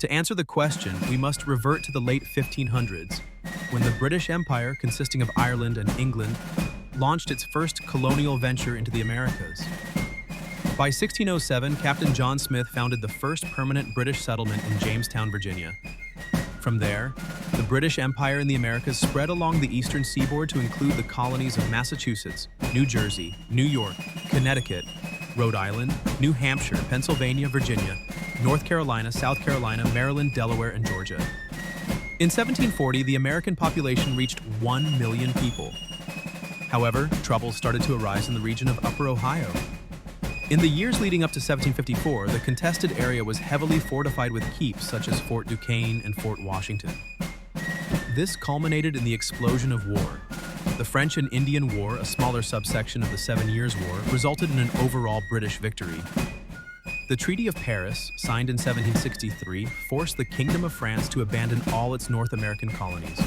To answer the question, we must revert to the late 1500s, when the British Empire, consisting of Ireland and England, launched its first colonial venture into the Americas. By 1607, Captain John Smith founded the first permanent British settlement in Jamestown, Virginia. From there, the British Empire in the Americas spread along the eastern seaboard to include the colonies of Massachusetts, New Jersey, New York, Connecticut, Rhode Island, New Hampshire, Pennsylvania, Virginia, North Carolina, South Carolina, Maryland, Delaware, and Georgia. In 1740, the American population reached 1 million people. However, troubles started to arise in the region of Upper Ohio. In the years leading up to 1754, the contested area was heavily fortified with keeps such as Fort Duquesne and Fort Washington. This culminated in the explosion of war. The French and Indian War, a smaller subsection of the 7 Years' War, resulted in an overall British victory. The Treaty of Paris, signed in 1763, forced the Kingdom of France to abandon all its North American colonies.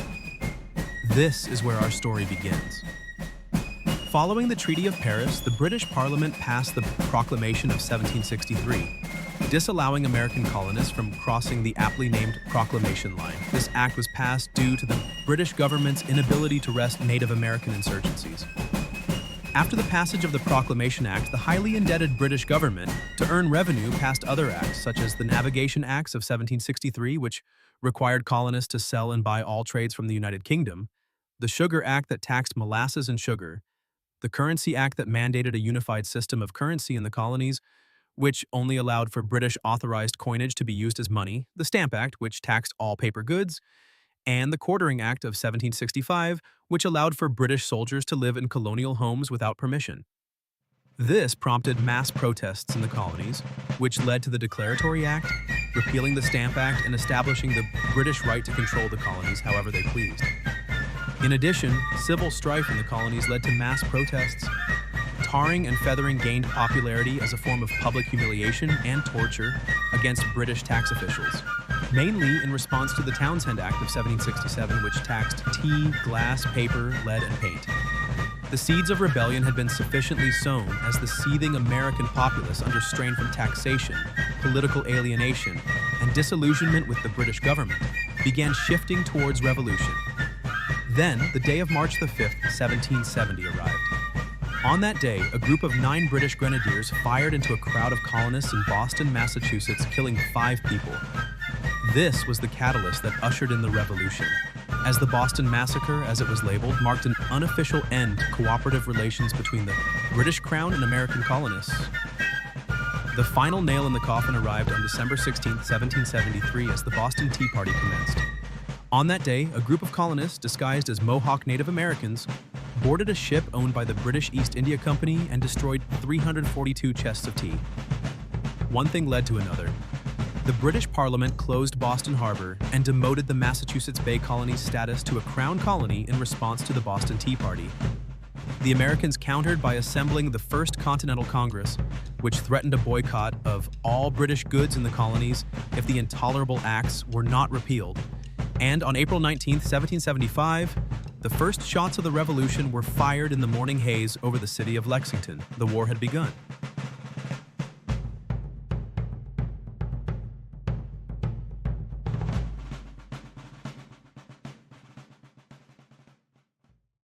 This is where our story begins. Following the Treaty of Paris, the British Parliament passed the Proclamation of 1763, disallowing American colonists from crossing the aptly named Proclamation Line. This act was passed due to the British government's inability to arrest Native American insurgencies. After the passage of the Proclamation Act, the highly indebted British government, to earn revenue, passed other acts, such as the Navigation Acts of 1763, which required colonists to sell and buy all trades from the United Kingdom, the Sugar Act that taxed molasses and sugar, the Currency Act that mandated a unified system of currency in the colonies, which only allowed for British authorized coinage to be used as money, the Stamp Act, which taxed all paper goods, and the Quartering Act of 1765, which allowed for British soldiers to live in colonial homes without permission. This prompted mass protests in the colonies, which led to the Declaratory Act, repealing the Stamp Act and establishing the British right to control the colonies however they pleased. In addition, civil strife in the colonies led to mass protests. Tarring and feathering gained popularity as a form of public humiliation and torture against British tax officials, mainly in response to the Townshend Act of 1767, which taxed tea, glass, paper, lead, and paint. The seeds of rebellion had been sufficiently sown as the seething American populace, under strain from taxation, political alienation, and disillusionment with the British government, began shifting towards revolution. Then, the day of March 5, 1770 arrived. On that day, a group of 9 British grenadiers fired into a crowd of colonists in Boston, Massachusetts, killing 5 people. This was the catalyst that ushered in the revolution, as the Boston Massacre, as it was labeled, marked an unofficial end to cooperative relations between the British Crown and American colonists. The final nail in the coffin arrived on December 16, 1773, as the Boston Tea Party commenced. On that day, a group of colonists, disguised as Mohawk Native Americans, boarded a ship owned by the British East India Company and destroyed 342 chests of tea. One thing led to another. The British Parliament closed Boston Harbor and demoted the Massachusetts Bay Colony's status to a Crown colony in response to the Boston Tea Party. The Americans countered by assembling the First Continental Congress, which threatened a boycott of all British goods in the colonies if the intolerable acts were not repealed. And on April 19, 1775, the first shots of the revolution were fired in the morning haze over the city of Lexington. The war had begun.